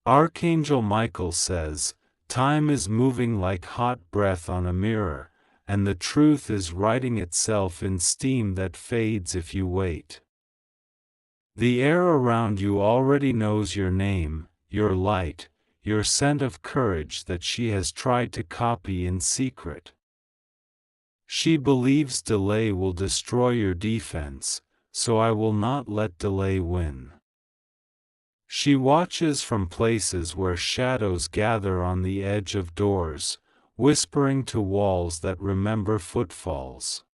Archangel Michael says, "Time is moving like hot breath on a mirror, and the truth is writing itself in steam that fades if you wait." The air around you already knows your name, your light, your scent of courage that she has tried to copy in secret. She believes delay will destroy your defense, so I will not let delay win. She watches from places where shadows gather on the edge of doors, whispering to walls that remember footfalls.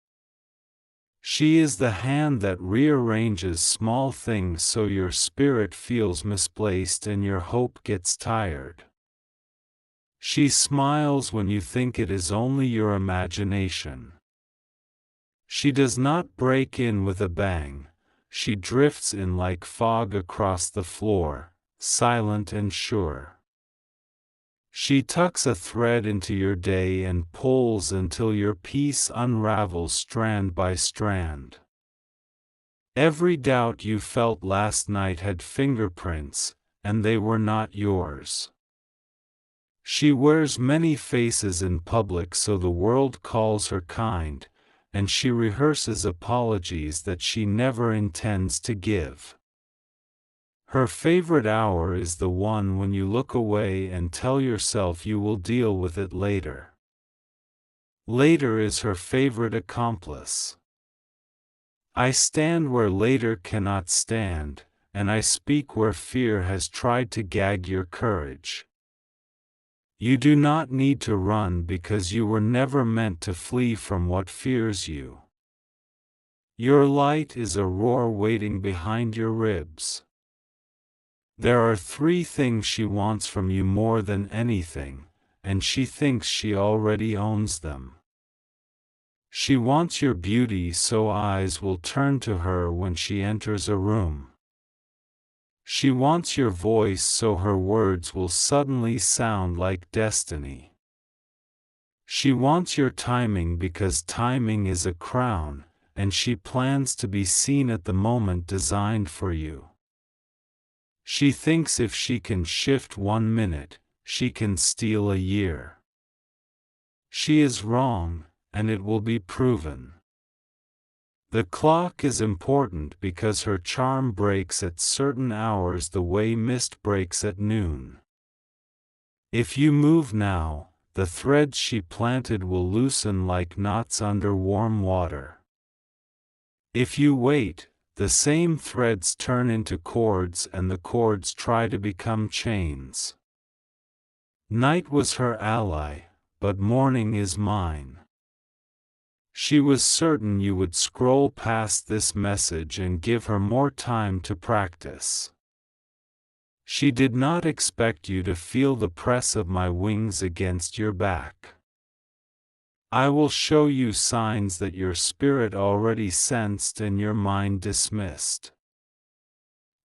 She is the hand that rearranges small things so your spirit feels misplaced and your hope gets tired. She smiles when you think it is only your imagination. She does not break in with a bang, she drifts in like fog across the floor, silent and sure. She tucks a thread into your day and pulls until your peace unravels strand by strand. Every doubt you felt last night had fingerprints, and they were not yours. She wears many faces in public so the world calls her kind, and she rehearses apologies that she never intends to give. Her favorite hour is the one when you look away and tell yourself you will deal with it later. Later is her favorite accomplice. I stand where later cannot stand, and I speak where fear has tried to gag your courage. You do not need to run because you were never meant to flee from what fears you. Your light is a roar waiting behind your ribs. There are 3 things she wants from you more than anything, and she thinks she already owns them. She wants your beauty so eyes will turn to her when she enters a room. She wants your voice so her words will suddenly sound like destiny. She wants your timing because timing is a crown, and she plans to be seen at the moment designed for you. She thinks if she can shift 1 minute, she can steal a year. She is wrong, and it will be proven. The clock is important because her charm breaks at certain hours the way mist breaks at noon. If you move now, the threads she planted will loosen like knots under warm water. If you wait, the same threads turn into cords and the cords try to become chains. Night was her ally, but morning is mine. She was certain you would scroll past this message and give her more time to practice. She did not expect you to feel the press of my wings against your back. I will show you signs that your spirit already sensed and your mind dismissed.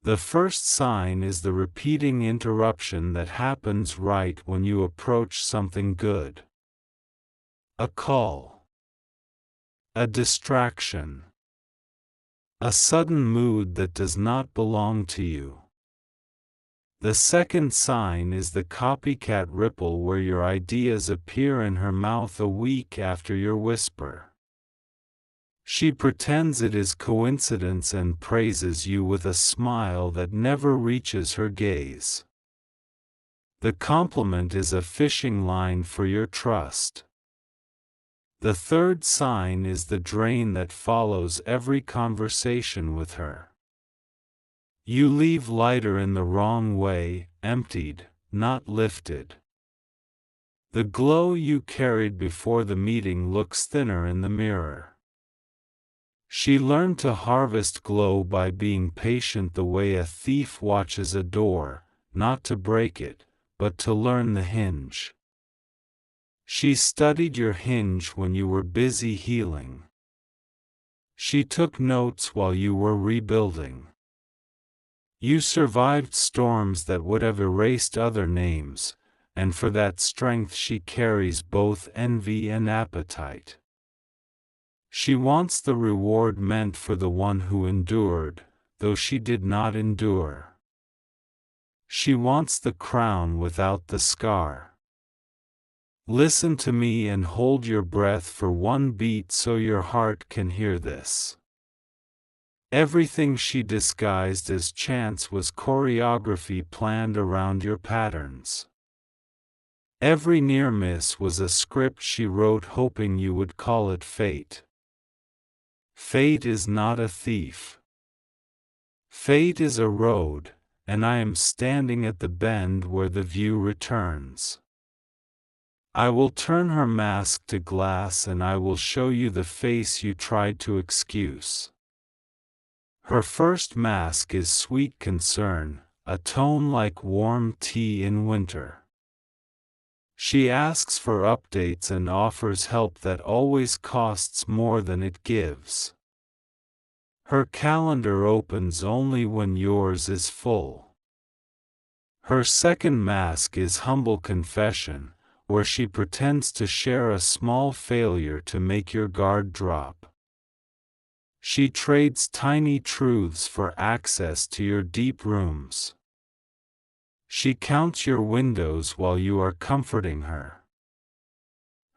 The first sign is the repeating interruption that happens right when you approach something good. A call. A distraction. A sudden mood that does not belong to you. The second sign is the copycat ripple where your ideas appear in her mouth a week after your whisper. She pretends it is coincidence and praises you with a smile that never reaches her gaze. The compliment is a fishing line for your trust. The third sign is the drain that follows every conversation with her. You leave lighter in the wrong way, emptied, not lifted. The glow you carried before the meeting looks thinner in the mirror. She learned to harvest glow by being patient the way a thief watches a door, not to break it, but to learn the hinge. She studied your hinge when you were busy healing. She took notes while you were rebuilding. You survived storms that would have erased other names, and for that strength she carries both envy and appetite. She wants the reward meant for the one who endured, though she did not endure. She wants the crown without the scar. Listen to me and hold your breath for one beat so your heart can hear this. Everything she disguised as chance was choreography planned around your patterns. Every near miss was a script she wrote hoping you would call it fate. Fate is not a thief. Fate is a road, and I am standing at the bend where the view returns. I will turn her mask to glass and I will show you the face you tried to excuse. Her first mask is sweet concern, a tone like warm tea in winter. She asks for updates and offers help that always costs more than it gives. Her calendar opens only when yours is full. Her second mask is humble confession, where she pretends to share a small failure to make your guard drop. She trades tiny truths for access to your deep rooms. She counts your windows while you are comforting her.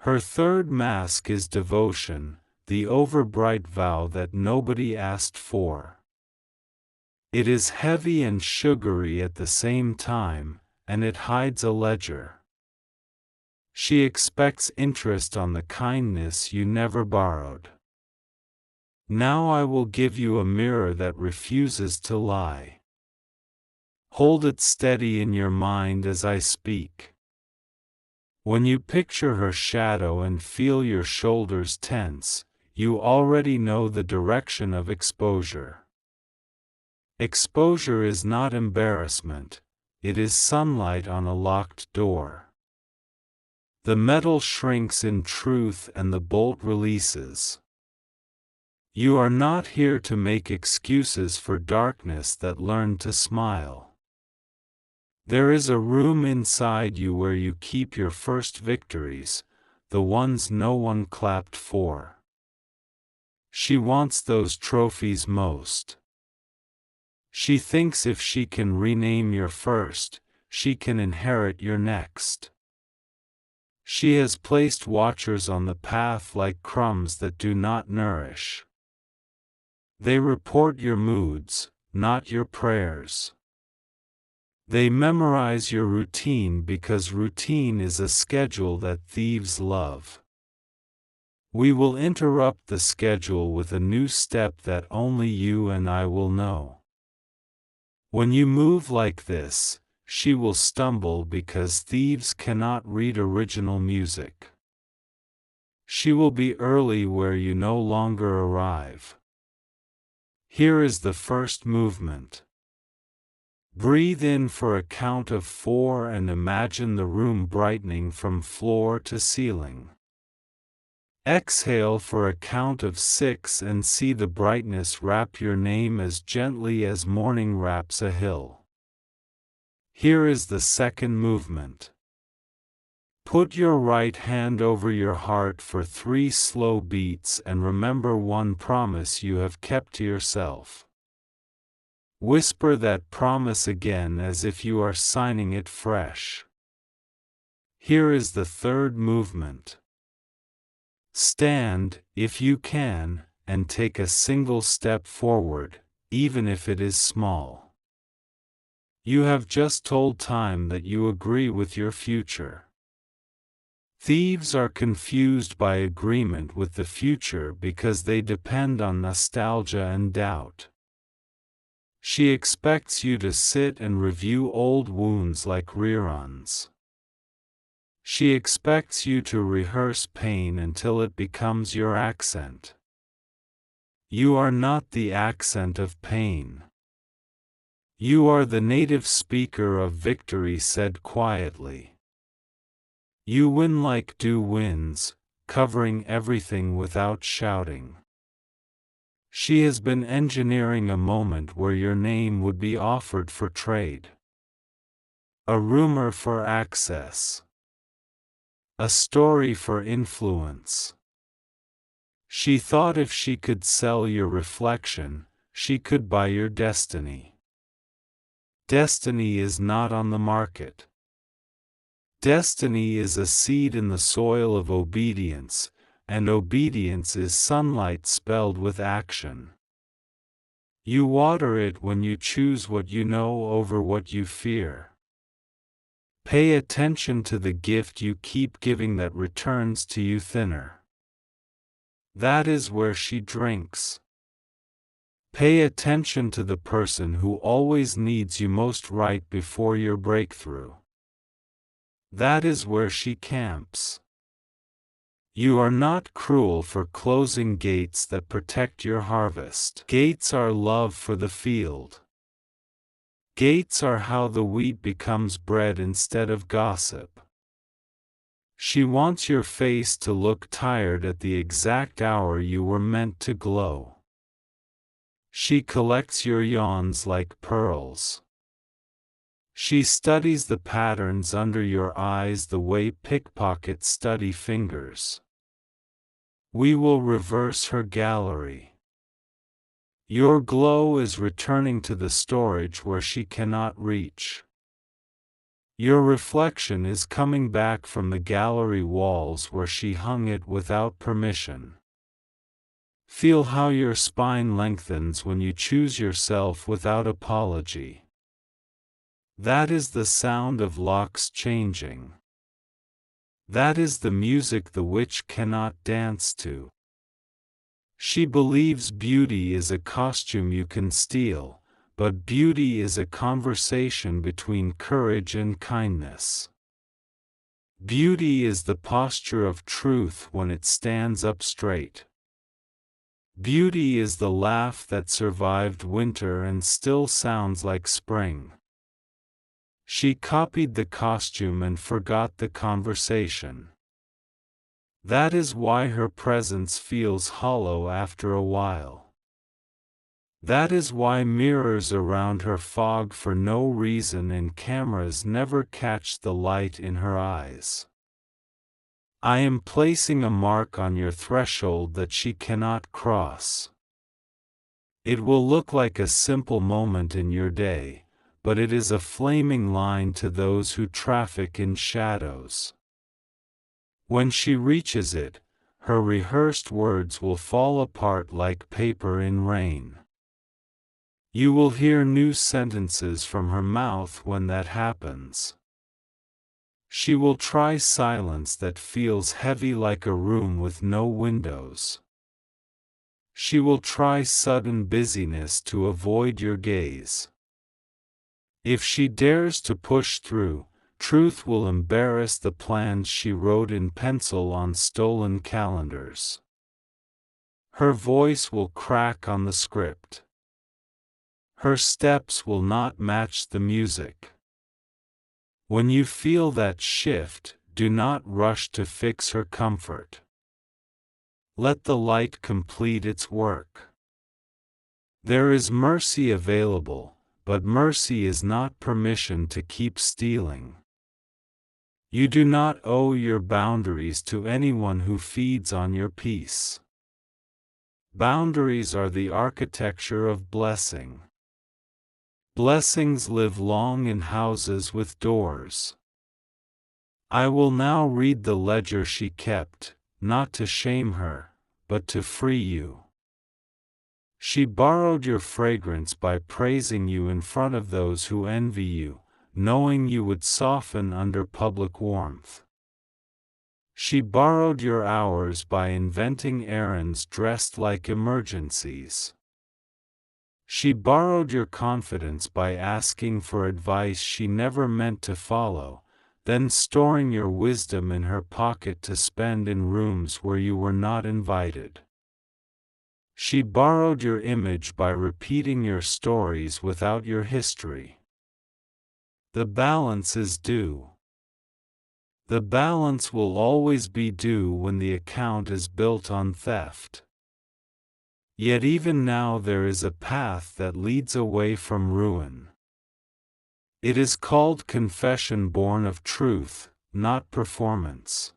Her third mask is devotion, the overbright vow that nobody asked for. It is heavy and sugary at the same time, and it hides a ledger. She expects interest on the kindness you never borrowed. Now I will give you a mirror that refuses to lie. Hold it steady in your mind as I speak. When you picture her shadow and feel your shoulders tense, you already know the direction of exposure. Exposure is not embarrassment, it is sunlight on a locked door. The metal shrinks in truth and the bolt releases. You are not here to make excuses for darkness that learned to smile. There is a room inside you where you keep your first victories, the ones no one clapped for. She wants those trophies most. She thinks if she can rename your first, she can inherit your next. She has placed watchers on the path like crumbs that do not nourish. They report your moods, not your prayers. They memorize your routine because routine is a schedule that thieves love. We will interrupt the schedule with a new step that only you and I will know. When you move like this, she will stumble because thieves cannot read original music. She will be early where you no longer arrive. Here is the first movement. Breathe in for a count of 4 and imagine the room brightening from floor to ceiling. Exhale for a count of 6 and see the brightness wrap your name as gently as morning wraps a hill. Here is the second movement. Put your right hand over your heart for 3 slow beats and remember one promise you have kept to yourself. Whisper that promise again as if you are signing it fresh. Here is the third movement. Stand, if you can, and take a single step forward, even if it is small. You have just told time that you agree with your future. Thieves are confused by agreement with the future because they depend on nostalgia and doubt. She expects you to sit and review old wounds like reruns. She expects you to rehearse pain until it becomes your accent. You are not the accent of pain. You are the native speaker of victory said quietly. You win like dew wins, covering everything without shouting. She has been engineering a moment where your name would be offered for trade. A rumor for access. A story for influence. She thought if she could sell your reflection, she could buy your destiny. Destiny is not on the market. Destiny is a seed in the soil of obedience, and obedience is sunlight spelled with action. You water it when you choose what you know over what you fear. Pay attention to the gift you keep giving that returns to you thinner. That is where she drinks. Pay attention to the person who always needs you most right before your breakthrough. That is where she camps. You are not cruel for closing gates that protect your harvest. Gates are love for the field. Gates are how the wheat becomes bread instead of gossip. She wants your face to look tired at the exact hour you were meant to glow. She collects your yawns like pearls. She studies the patterns under your eyes the way pickpockets study fingers. We will reverse her gallery. Your glow is returning to the storage where she cannot reach. Your reflection is coming back from the gallery walls where she hung it without permission. Feel how your spine lengthens when you choose yourself without apology. That is the sound of locks changing. That is the music the witch cannot dance to. She believes beauty is a costume you can steal, but beauty is a conversation between courage and kindness. Beauty is the posture of truth when it stands up straight. Beauty is the laugh that survived winter and still sounds like spring. She copied the costume and forgot the conversation. That is why her presence feels hollow after a while. That is why mirrors around her fog for no reason and cameras never catch the light in her eyes. I am placing a mark on your threshold that she cannot cross. It will look like a simple moment in your day, but it is a flaming line to those who traffic in shadows. When she reaches it, her rehearsed words will fall apart like paper in rain. You will hear new sentences from her mouth when that happens. She will try silence that feels heavy like a room with no windows. She will try sudden busyness to avoid your gaze. If she dares to push through, truth will embarrass the plans she wrote in pencil on stolen calendars. Her voice will crack on the script. Her steps will not match the music. When you feel that shift, do not rush to fix her comfort. Let the light complete its work. There is mercy available, but mercy is not permission to keep stealing. You do not owe your boundaries to anyone who feeds on your peace. Boundaries are the architecture of blessing. Blessings live long in houses with doors. I will now read the ledger she kept, not to shame her, but to free you. She borrowed your fragrance by praising you in front of those who envy you, knowing you would soften under public warmth. She borrowed your hours by inventing errands dressed like emergencies. She borrowed your confidence by asking for advice she never meant to follow, then storing your wisdom in her pocket to spend in rooms where you were not invited. She borrowed your image by repeating your stories without your history. The balance is due. The balance will always be due when the account is built on theft. Yet even now there is a path that leads away from ruin. It is called confession born of truth, not performance.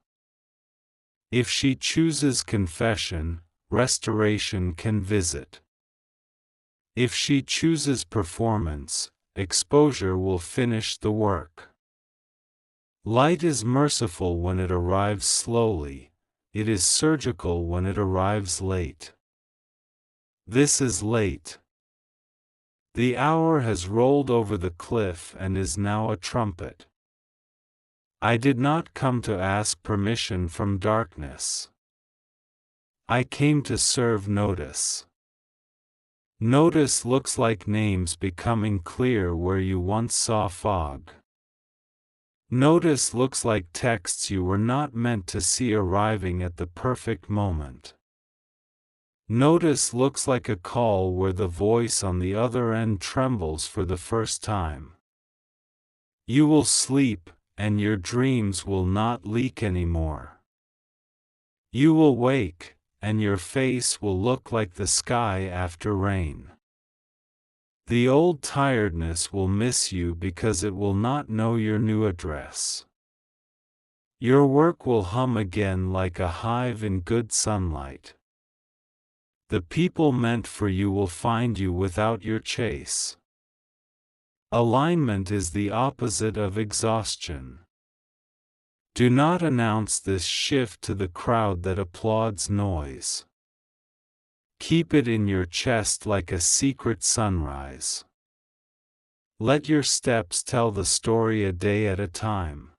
If she chooses confession, restoration can visit. If she chooses performance, exposure will finish the work. Light is merciful when it arrives slowly, it is surgical when it arrives late. This is late. The hour has rolled over the cliff and is now a trumpet. I did not come to ask permission from darkness. I came to serve notice. Notice looks like names becoming clear where you once saw fog. Notice looks like texts you were not meant to see arriving at the perfect moment. Notice looks like a call where the voice on the other end trembles for the first time. You will sleep, and your dreams will not leak anymore. You will wake, and your face will look like the sky after rain. The old tiredness will miss you because it will not know your new address. Your work will hum again like a hive in good sunlight. The people meant for you will find you without your chase. Alignment is the opposite of exhaustion. Do not announce this shift to the crowd that applauds noise. Keep it in your chest like a secret sunrise. Let your steps tell the story a day at a time.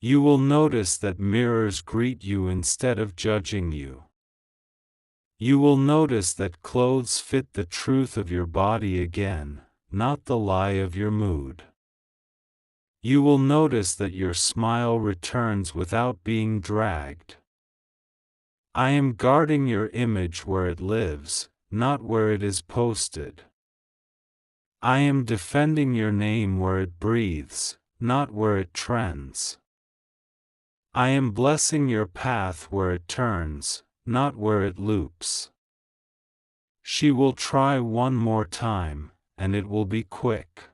You will notice that mirrors greet you instead of judging you. You will notice that clothes fit the truth of your body again, not the lie of your mood. You will notice that your smile returns without being dragged. I am guarding your image where it lives, not where it is posted. I am defending your name where it breathes, not where it trends. I am blessing your path where it turns, not where it loops. She will try one more time, and it will be quick.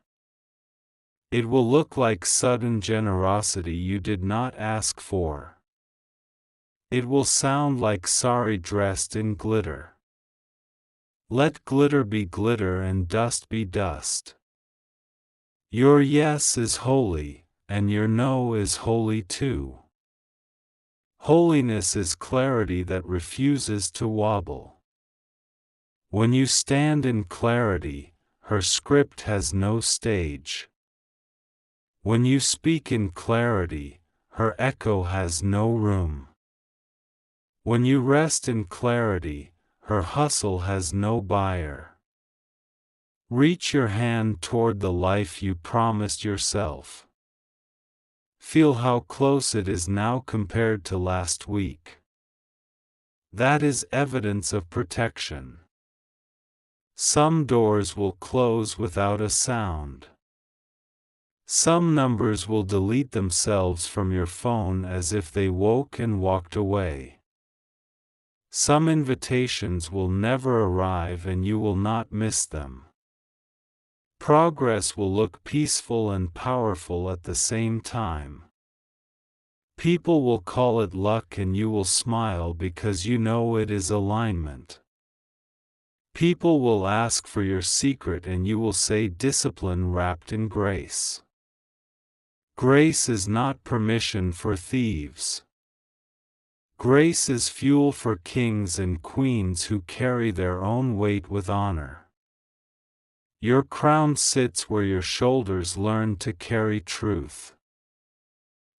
It will look like sudden generosity you did not ask for. It will sound like sorry dressed in glitter. Let glitter be glitter and dust be dust. Your yes is holy, and your no is holy too. Holiness is clarity that refuses to wobble. When you stand in clarity, her script has no stage. When you speak in clarity, her echo has no room. When you rest in clarity, her hustle has no buyer. Reach your hand toward the life you promised yourself. Feel how close it is now compared to last week. That is evidence of protection. Some doors will close without a sound. Some numbers will delete themselves from your phone as if they woke and walked away. Some invitations will never arrive and you will not miss them. Progress will look peaceful and powerful at the same time. People will call it luck and you will smile because you know it is alignment. People will ask for your secret and you will say discipline wrapped in grace. Grace is not permission for thieves. Grace is fuel for kings and queens who carry their own weight with honor. Your crown sits where your shoulders learn to carry truth.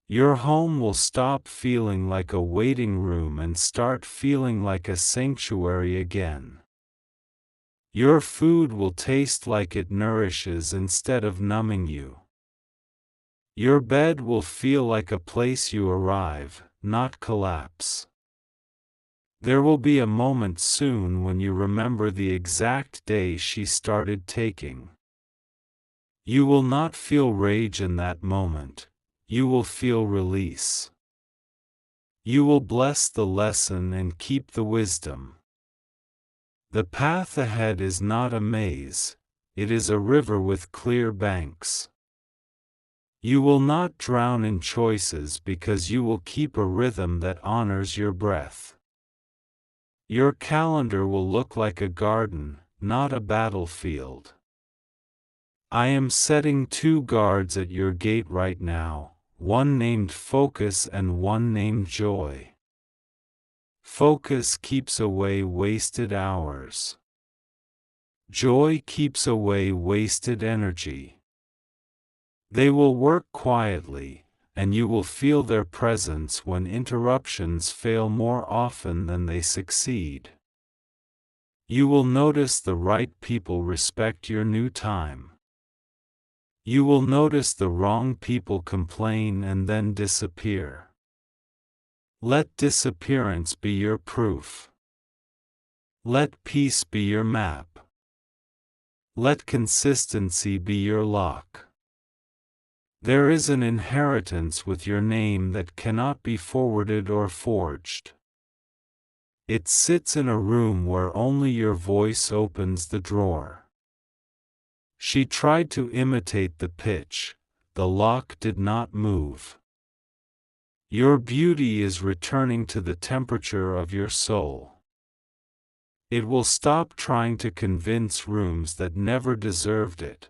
Your home will stop feeling like a waiting room and start feeling like a sanctuary again. Your food will taste like it nourishes instead of numbing you. Your bed will feel like a place you arrive, not collapse. There will be a moment soon when you remember the exact day she started taking. You will not feel rage in that moment, you will feel release. You will bless the lesson and keep the wisdom. The path ahead is not a maze, it is a river with clear banks. You will not drown in choices because you will keep a rhythm that honors your breath. Your calendar will look like a garden, not a battlefield. I am setting 2 guards at your gate right now, one named Focus and one named Joy. Focus keeps away wasted hours. Joy keeps away wasted energy. They will work quietly, and you will feel their presence when interruptions fail more often than they succeed. You will notice the right people respect your new time. You will notice the wrong people complain and then disappear. Let disappearance be your proof. Let peace be your map. Let consistency be your lock. There is an inheritance with your name that cannot be forwarded or forged. It sits in a room where only your voice opens the drawer. She tried to imitate the pitch, the lock did not move. Your beauty is returning to the temperature of your soul. It will stop trying to convince rooms that never deserved it.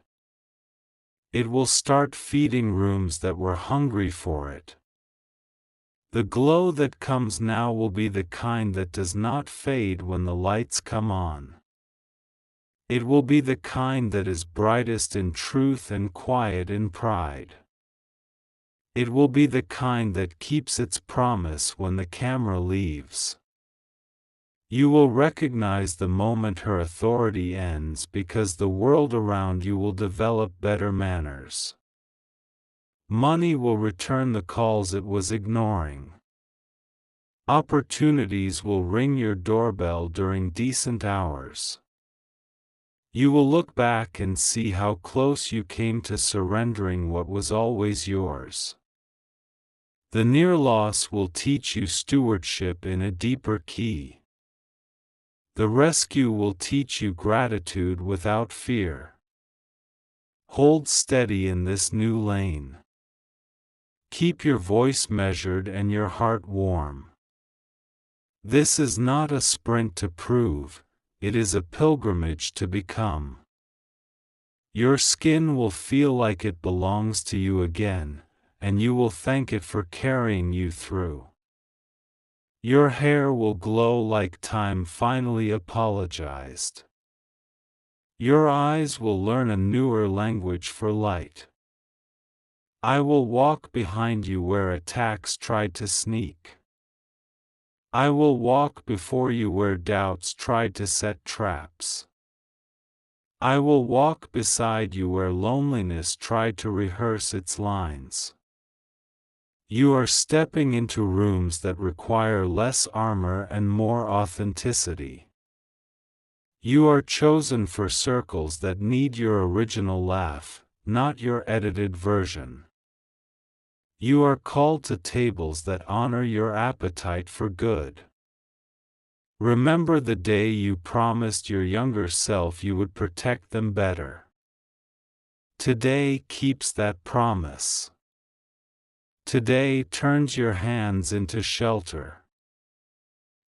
It will start feeding rooms that were hungry for it. The glow that comes now will be the kind that does not fade when the lights come on. It will be the kind that is brightest in truth and quiet in pride. It will be the kind that keeps its promise when the camera leaves. You will recognize the moment her authority ends because the world around you will develop better manners. Money will return the calls it was ignoring. Opportunities will ring your doorbell during decent hours. You will look back and see how close you came to surrendering what was always yours. The near loss will teach you stewardship in a deeper key. The rescue will teach you gratitude without fear. Hold steady in this new lane. Keep your voice measured and your heart warm. This is not a sprint to prove, it is a pilgrimage to become. Your skin will feel like it belongs to you again, and you will thank it for carrying you through. Your hair will glow like time finally apologized. Your eyes will learn a newer language for light. I will walk behind you where attacks tried to sneak. I will walk before you where doubts tried to set traps. I will walk beside you where loneliness tried to rehearse its lines. You are stepping into rooms that require less armor and more authenticity. You are chosen for circles that need your original laugh, not your edited version. You are called to tables that honor your appetite for good. Remember the day you promised your younger self you would protect them better. Today keeps that promise. Today turns your hands into shelter.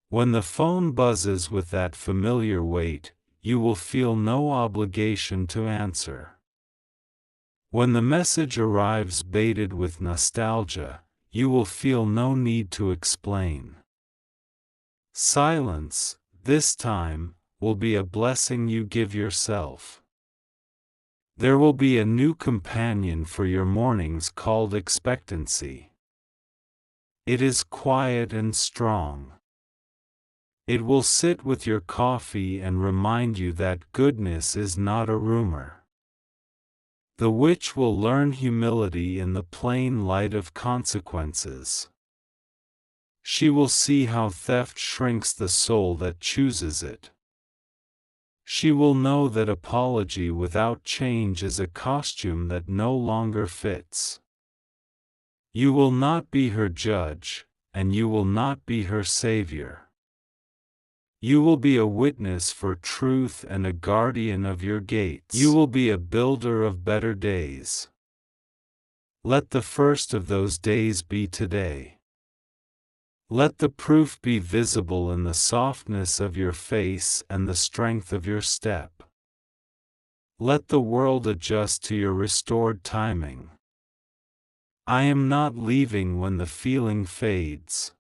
When the phone buzzes with that familiar weight, you will feel no obligation to answer. When the message arrives baited with nostalgia, you will feel no need to explain. Silence, this time, will be a blessing you give yourself. There will be a new companion for your mornings called expectancy. It is quiet and strong. It will sit with your coffee and remind you that goodness is not a rumor. The witch will learn humility in the plain light of consequences. She will see how theft shrinks the soul that chooses it. She will know that apology without change is a costume that no longer fits. You will not be her judge, and you will not be her savior. You will be a witness for truth and a guardian of your gates. You will be a builder of better days. Let the first of those days be today. Let the proof be visible in the softness of your face and the strength of your step. Let the world adjust to your restored timing. I am not leaving when the feeling fades.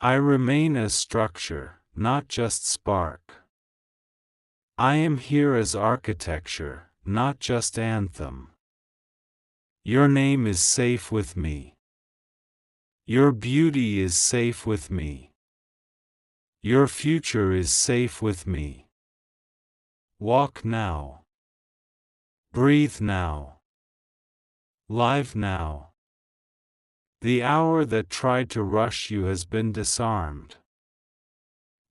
I remain as structure, not just spark. I am here as architecture, not just anthem. Your name is safe with me. Your beauty is safe with me. Your future is safe with me. Walk now. Breathe now. Live now. The hour that tried to rush you has been disarmed.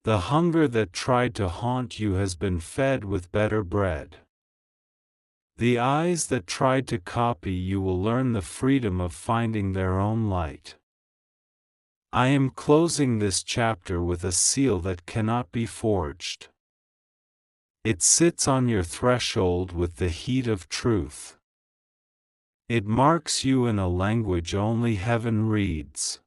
The hunger that tried to haunt you has been fed with better bread. The eyes that tried to copy you will learn the freedom of finding their own light. I am closing this chapter with a seal that cannot be forged. It sits on your threshold with the heat of truth. It marks you in a language only heaven reads.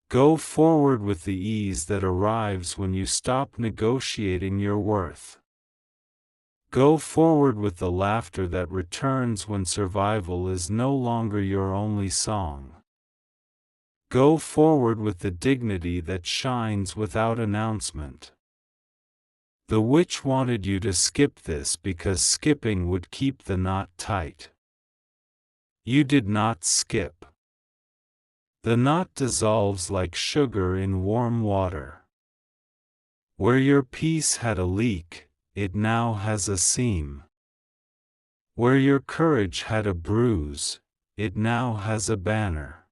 Go forward with the ease that arrives when you stop negotiating your worth. Go forward with the laughter that returns when survival is no longer your only song. Go forward with the dignity that shines without announcement. The witch wanted you to skip this because skipping would keep the knot tight. You did not skip. The knot dissolves like sugar in warm water. Where your peace had a leak, it now has a seam. Where your courage had a bruise, it now has a banner.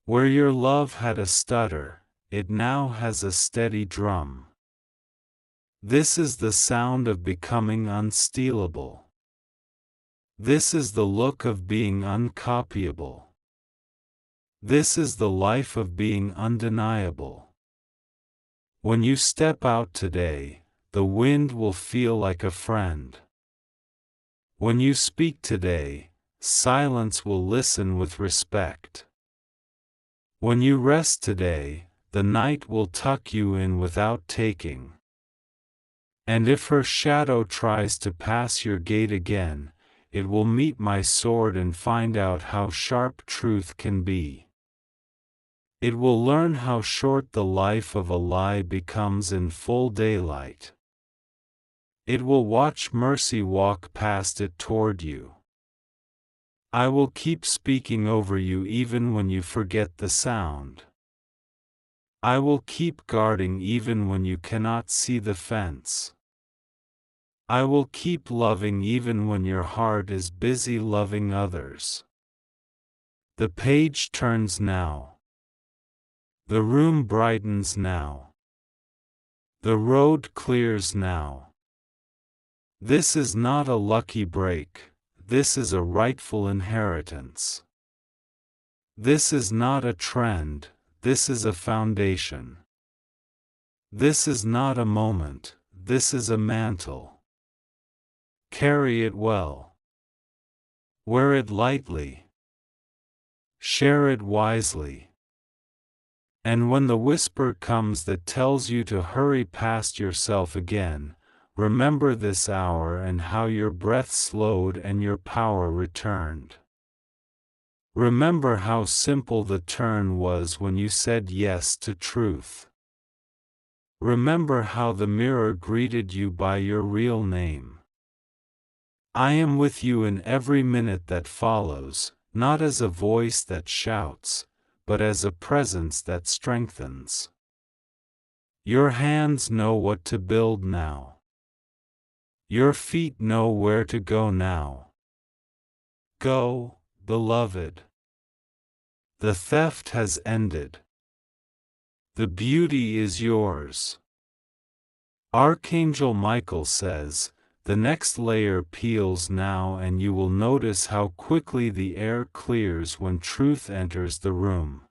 Where your love had a stutter, it now has a steady drum. This is the sound of becoming unstealable. This is the look of being uncopyable. This is the life of being undeniable. When you step out today, the wind will feel like a friend. When you speak today, silence will listen with respect. When you rest today, the night will tuck you in without taking. And if her shadow tries to pass your gate again, it will meet my sword and find out how sharp truth can be. It will learn how short the life of a lie becomes in full daylight. It will watch mercy walk past it toward you. I will keep speaking over you even when you forget the sound. I will keep guarding even when you cannot see the fence. I will keep loving even when your heart is busy loving others. The page turns now. The room brightens now. The road clears now. This is not a lucky break, this is a rightful inheritance. This is not a trend, this is a foundation. This is not a moment, this is a mantle. Carry it well. Wear it lightly. Share it wisely. And when the whisper comes that tells you to hurry past yourself again, remember this hour and how your breath slowed and your power returned. Remember how simple the turn was when you said yes to truth. Remember how the mirror greeted you by your real name. I am with you in every minute that follows, not as a voice that shouts, but as a presence that strengthens. Your hands know what to build now. Your feet know where to go now. Go, beloved. The theft has ended. The beauty is yours. Archangel Michael says, the next layer peels now and you will notice how quickly the air clears when truth enters the room.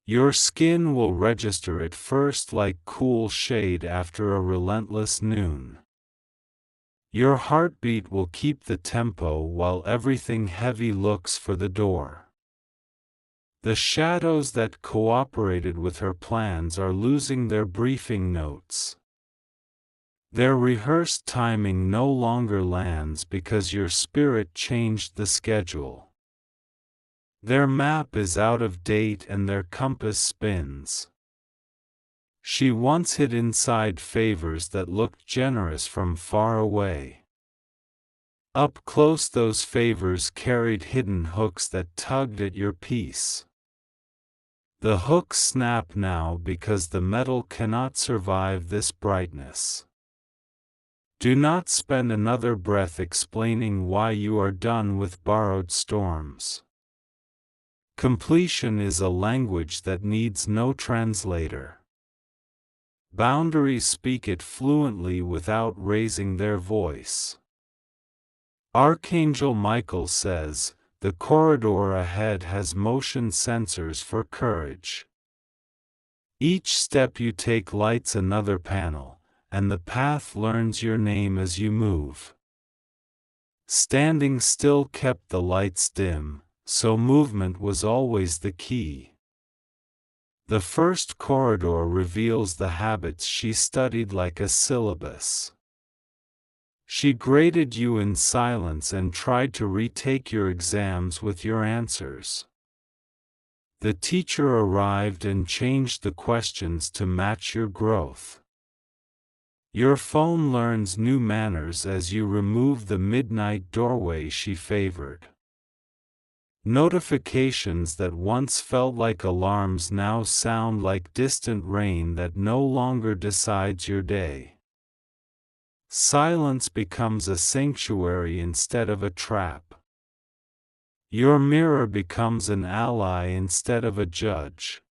Your skin will register at first like cool shade after a relentless noon. Your heartbeat will keep the tempo while everything heavy looks for the door. The shadows that cooperated with her plans are losing their briefing notes. Their rehearsed timing no longer lands because your spirit changed the schedule. Their map is out of date and their compass spins. She once hid inside favors that looked generous from far away. Up close those favors carried hidden hooks that tugged at your peace. The hooks snap now because the metal cannot survive this brightness. Do not spend another breath explaining why you are done with borrowed storms. Completion is a language that needs no translator. Boundaries speak it fluently without raising their voice. Archangel Michael says, the corridor ahead has motion sensors for courage. Each step you take lights another panel, and the path learns your name as you move. Standing still kept the lights dim, so movement was always the key. The first corridor reveals the habits she studied like a syllabus. She graded you in silence and tried to retake your exams with your answers. The teacher arrived and changed the questions to match your growth. Your phone learns new manners as you remove the midnight doorway she favored. Notifications that once felt like alarms now sound like distant rain that no longer decides your day. Silence becomes a sanctuary instead of a trap. Your mirror becomes an ally instead of a judge.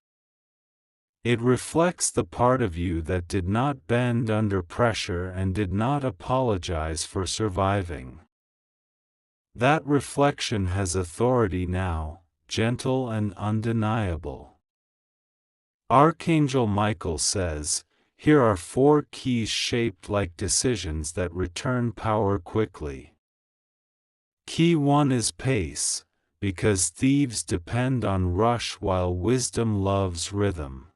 It reflects the part of you that did not bend under pressure and did not apologize for surviving. That reflection has authority now, gentle and undeniable. Archangel Michael says, here are 4 keys shaped like decisions that return power quickly. Key 1 is pace, because thieves depend on rush while wisdom loves rhythm.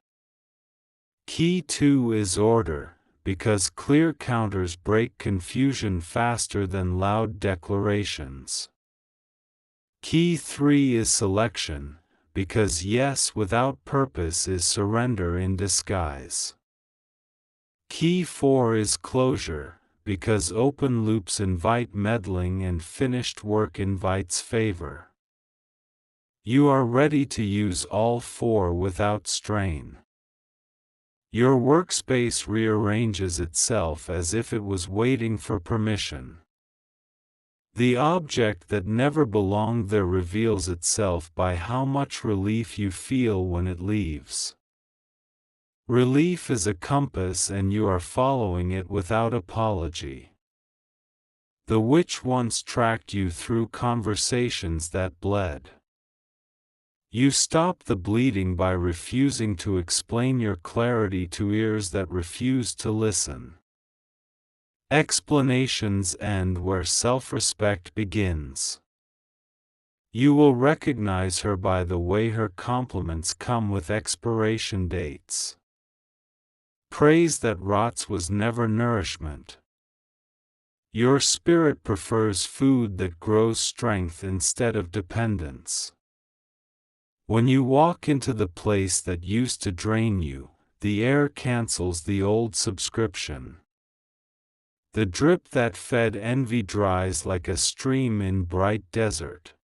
Key 2 is order, because clear counters break confusion faster than loud declarations. Key 3 is selection, because yes without purpose is surrender in disguise. Key 4 is closure, because open loops invite meddling and finished work invites favor. You are ready to use all 4 without strain. Your workspace rearranges itself as if it was waiting for permission. The object that never belonged there reveals itself by how much relief you feel when it leaves. Relief is a compass and you are following it without apology. The witch once tracked you through conversations that bled. You stop the bleeding by refusing to explain your clarity to ears that refuse to listen. Explanations end where self-respect begins. You will recognize her by the way her compliments come with expiration dates. Praise that rots was never nourishment. Your spirit prefers food that grows strength instead of dependence. When you walk into the place that used to drain you, the air cancels the old subscription. The drip that fed envy dries like a stream in bright desert.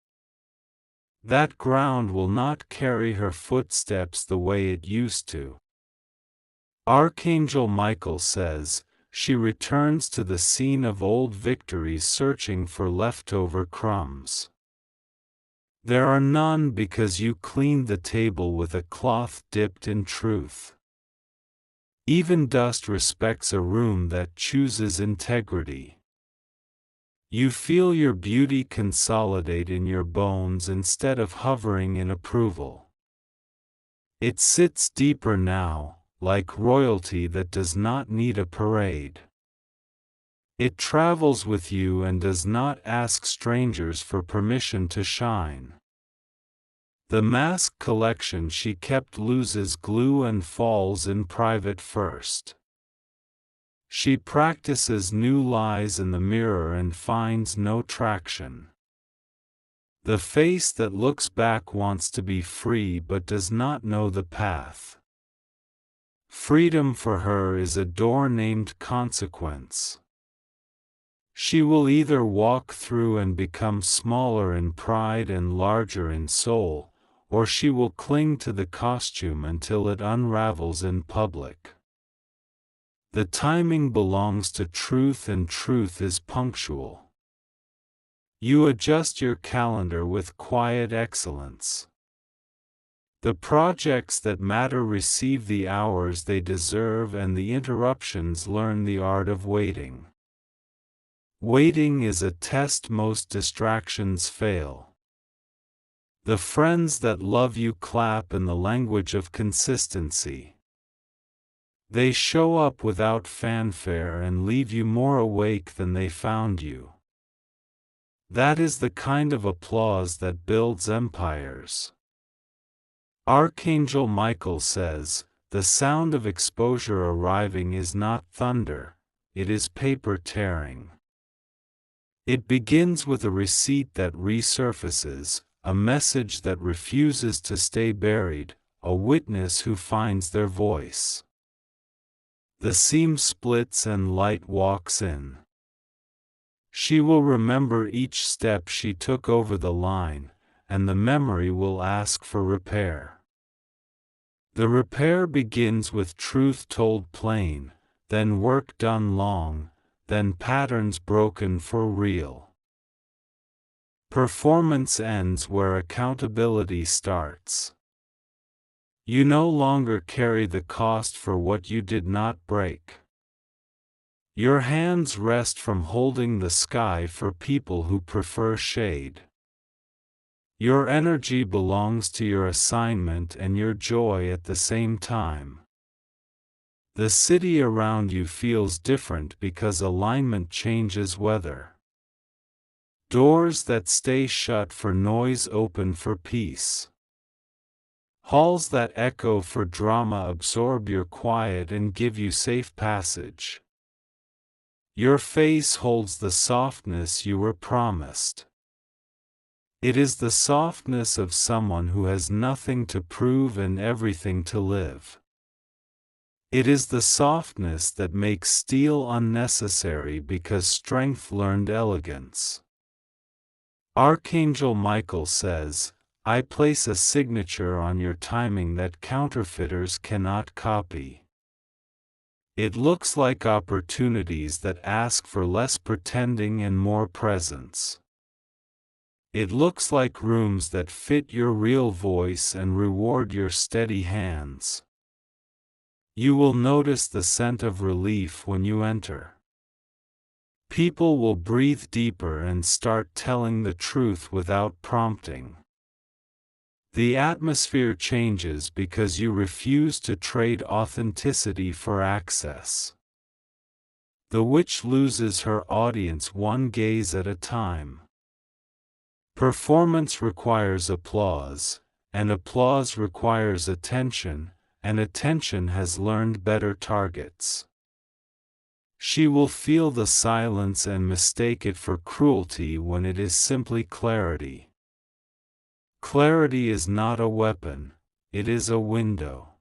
That ground will not carry her footsteps the way it used to. Archangel Michael says, she returns to the scene of old victories searching for leftover crumbs. There are none because you cleaned the table with a cloth dipped in truth. Even dust respects a room that chooses integrity. You feel your beauty consolidate in your bones instead of hovering in approval. It sits deeper now, like royalty that does not need a parade. It travels with you and does not ask strangers for permission to shine. The mask collection she kept loses glue and falls in private first. She practices new lies in the mirror and finds no traction. The face that looks back wants to be free but does not know the path. Freedom for her is a door named consequence. She will either walk through and become smaller in pride and larger in soul, or she will cling to the costume until it unravels in public. The timing belongs to truth, and truth is punctual. You adjust your calendar with quiet excellence. The projects that matter receive the hours they deserve, and the interruptions learn the art of waiting. Waiting is a test most distractions fail. The friends that love you clap in the language of consistency. They show up without fanfare and leave you more awake than they found you. That is the kind of applause that builds empires. Archangel Michael says, "The sound of exposure arriving is not thunder, it is paper tearing." It begins with a receipt that resurfaces, a message that refuses to stay buried, a witness who finds their voice. The seam splits and light walks in. She will remember each step she took over the line, and the memory will ask for repair. The repair begins with truth told plain, then work done long, then patterns broken for real. Performance ends where accountability starts. You no longer carry the cost for what you did not break. Your hands rest from holding the sky for people who prefer shade. Your energy belongs to your assignment and your joy at the same time. The city around you feels different because alignment changes weather. Doors that stay shut for noise open for peace. Halls that echo for drama absorb your quiet and give you safe passage. Your face holds the softness you were promised. It is the softness of someone who has nothing to prove and everything to live. It is the softness that makes steel unnecessary because strength learned elegance. Archangel Michael says, "I place a signature on your timing that counterfeiters cannot copy." It looks like opportunities that ask for less pretending and more presence. It looks like rooms that fit your real voice and reward your steady hands. You will notice the scent of relief when you enter. People will breathe deeper and start telling the truth without prompting. The atmosphere changes because you refuse to trade authenticity for access. The witch loses her audience one gaze at a time. Performance requires applause, and applause requires attention, and attention has learned better targets. She will feel the silence and mistake it for cruelty when it is simply clarity. Clarity is not a weapon, it is a window.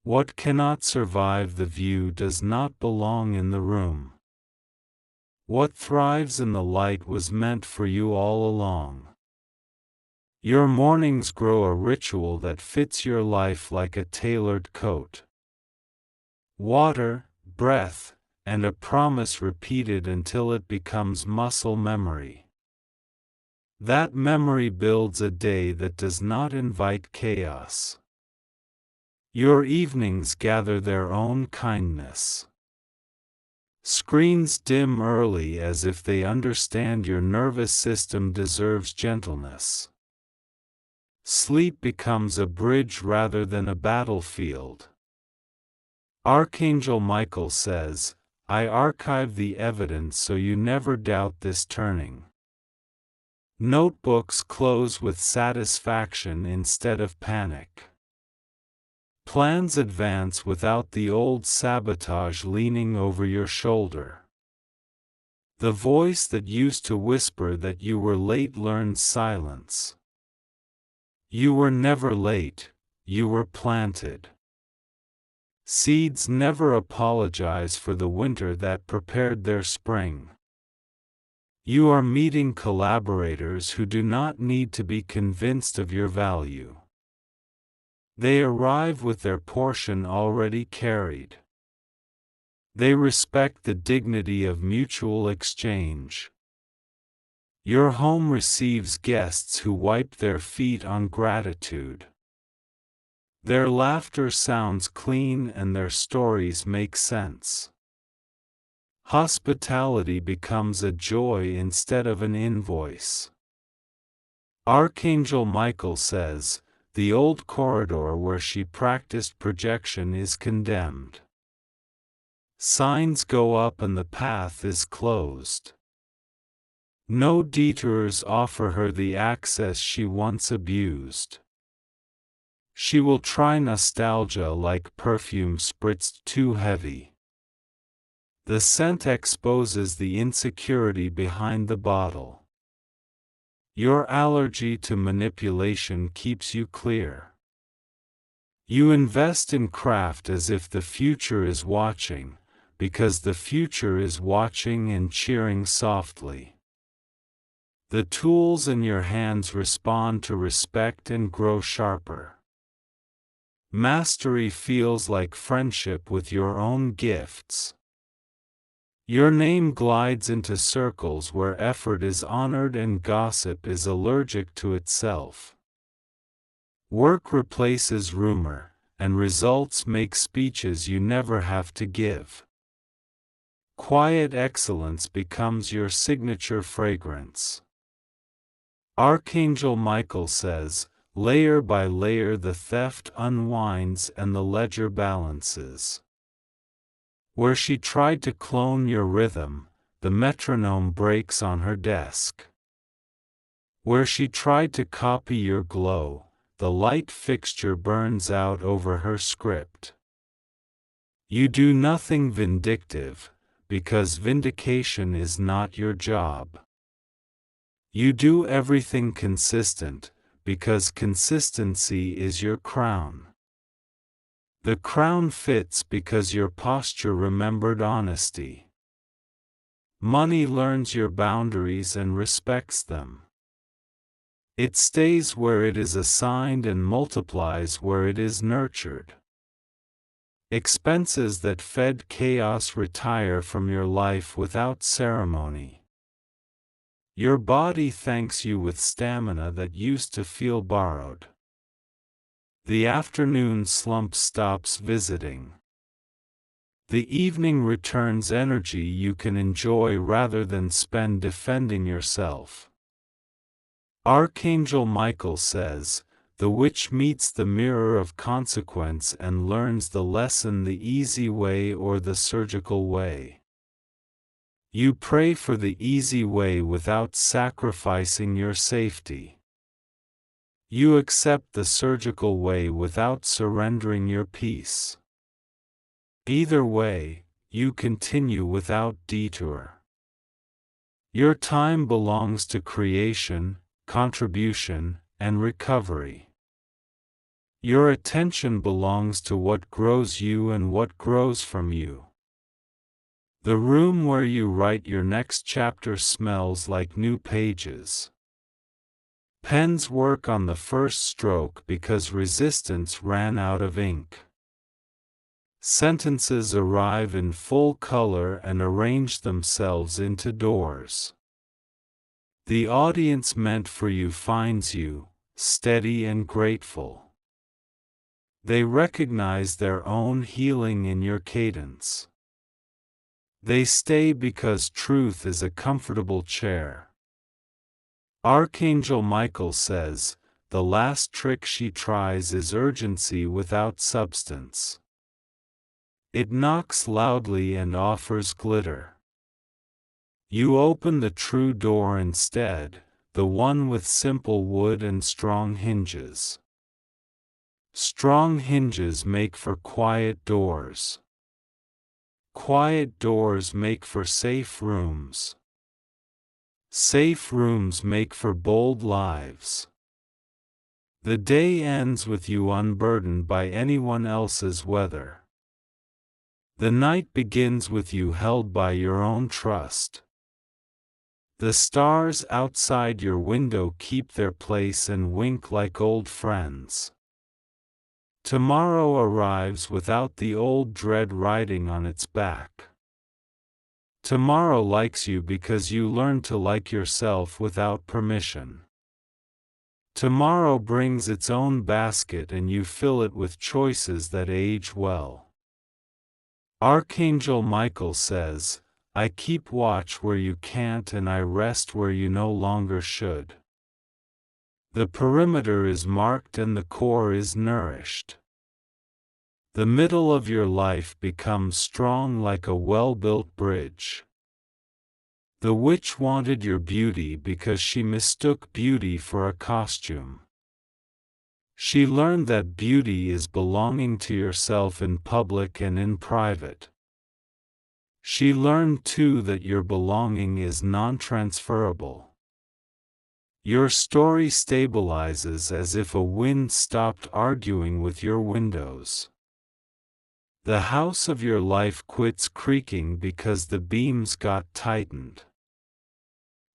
What cannot survive the view does not belong in the room. What thrives in the light was meant for you all along. Your mornings grow a ritual that fits your life like a tailored coat. Water, breath, and a promise repeated until it becomes muscle memory. That memory builds a day that does not invite chaos. Your evenings gather their own kindness. Screens dim early as if they understand your nervous system deserves gentleness. Sleep becomes a bridge rather than a battlefield. Archangel Michael says, "I archive the evidence so you never doubt this turning." Notebooks close with satisfaction instead of panic. Plans advance without the old sabotage leaning over your shoulder. The voice that used to whisper that you were late learns silence. You were never late, you were planted. Seeds never apologize for the winter that prepared their spring. You are meeting collaborators who do not need to be convinced of your value. They arrive with their portion already carried. They respect the dignity of mutual exchange. Your home receives guests who wipe their feet on gratitude. Their laughter sounds clean and their stories make sense. Hospitality becomes a joy instead of an invoice. Archangel Michael says, the old corridor where she practiced projection is condemned. Signs go up and the path is closed. No detours offer her the access she once abused. She will try nostalgia like perfume spritzed too heavy. The scent exposes the insecurity behind the bottle. Your allergy to manipulation keeps you clear. You invest in craft as if the future is watching, because the future is watching and cheering softly. The tools in your hands respond to respect and grow sharper. Mastery feels like friendship with your own gifts. Your name glides into circles where effort is honored and gossip is allergic to itself. Work replaces rumor, and results make speeches you never have to give. Quiet excellence becomes your signature fragrance. Archangel Michael says, layer by layer the theft unwinds and the ledger balances. Where she tried to clone your rhythm, the metronome breaks on her desk. Where she tried to copy your glow, the light fixture burns out over her script. You do nothing vindictive, because vindication is not your job. You do everything consistent, because consistency is your crown. The crown fits because your posture remembered honesty. Money learns your boundaries and respects them. It stays where it is assigned and multiplies where it is nurtured. Expenses that fed chaos retire from your life without ceremony. Your body thanks you with stamina that used to feel borrowed. The afternoon slump stops visiting. The evening returns energy you can enjoy rather than spend defending yourself. Archangel Michael says, the witch meets the mirror of consequence and learns the lesson the easy way or the surgical way. You pray for the easy way without sacrificing your safety. You accept the surgical way without surrendering your peace. Either way, you continue without detour. Your time belongs to creation, contribution, and recovery. Your attention belongs to what grows you and what grows from you. The room where you write your next chapter smells like new pages. Pens work on the first stroke because resistance ran out of ink. Sentences arrive in full color and arrange themselves into doors. The audience meant for you finds you, steady and grateful. They recognize their own healing in your cadence. They stay because truth is a comfortable chair. Archangel Michael says, the last trick she tries is urgency without substance. It knocks loudly and offers glitter. You open the true door instead, the one with simple wood and strong hinges. Strong hinges make for quiet doors. Quiet doors make for safe rooms. Safe rooms make for bold lives. The day ends with you unburdened by anyone else's weather. The night begins with you held by your own trust. The stars outside your window keep their place and wink like old friends. Tomorrow arrives without the old dread riding on its back. Tomorrow likes you because you learn to like yourself without permission. Tomorrow brings its own basket and you fill it with choices that age well. Archangel Michael says, I keep watch where you can't and I rest where you no longer should. The perimeter is marked and the core is nourished. The middle of your life becomes strong like a well-built bridge. The witch wanted your beauty because she mistook beauty for a costume. She learned that beauty is belonging to yourself in public and in private. She learned too that your belonging is non-transferable. Your story stabilizes as if a wind stopped arguing with your windows. The house of your life quits creaking because the beams got tightened.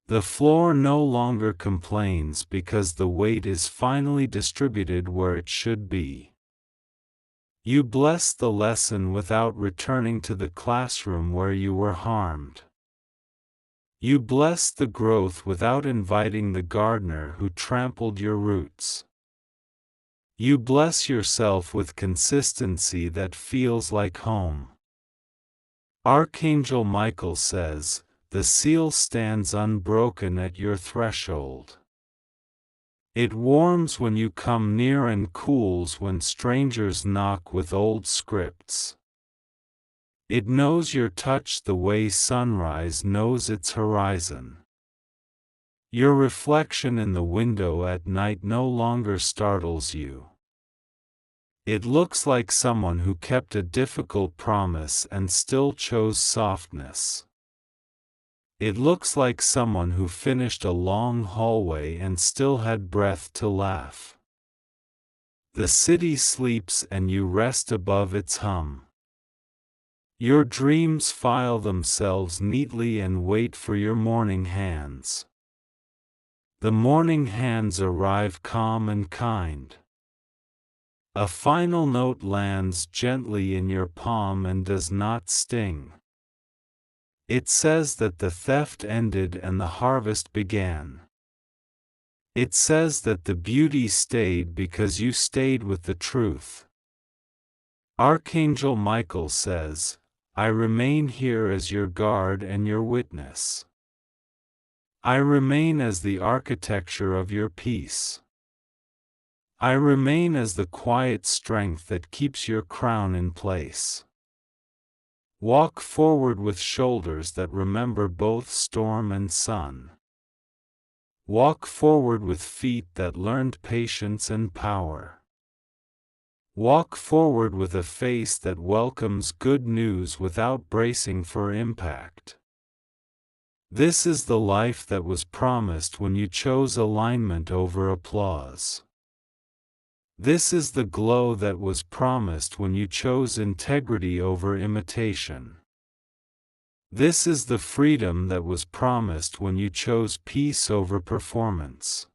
The floor no longer complains because the weight is finally distributed where it should be. You bless the lesson without returning to the classroom where you were harmed. You bless the growth without inviting the gardener who trampled your roots. You bless yourself with consistency that feels like home. Archangel Michael says, the seal stands unbroken at your threshold. It warms when you come near and cools when strangers knock with old scripts. It knows your touch the way sunrise knows its horizon. Your reflection in the window at night no longer startles you. It looks like someone who kept a difficult promise and still chose softness. It looks like someone who finished a long hallway and still had breath to laugh. The city sleeps and you rest above its hum. Your dreams file themselves neatly and wait for your morning hands. The morning hands arrive calm and kind. A final note lands gently in your palm and does not sting. It says that the theft ended and the harvest began. It says that the beauty stayed because you stayed with the truth. Archangel Michael says, I remain here as your guard and your witness. I remain as the architecture of your peace. I remain as the quiet strength that keeps your crown in place. Walk forward with shoulders that remember both storm and sun. Walk forward with feet that learned patience and power. Walk forward with a face that welcomes good news without bracing for impact. This is the life that was promised when you chose alignment over applause. This is the glow that was promised when you chose integrity over imitation. This is the freedom that was promised when you chose peace over performance.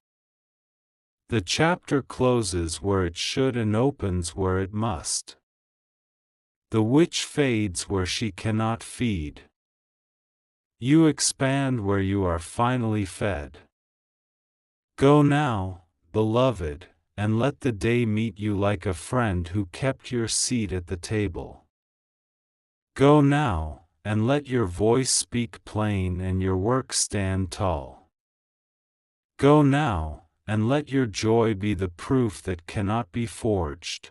The chapter closes where it should and opens where it must. The witch fades where she cannot feed. You expand where you are finally fed. Go now, beloved, and let the day meet you like a friend who kept your seat at the table. Go now, and let your voice speak plain and your work stand tall. Go now, and let your joy be the proof that cannot be forged.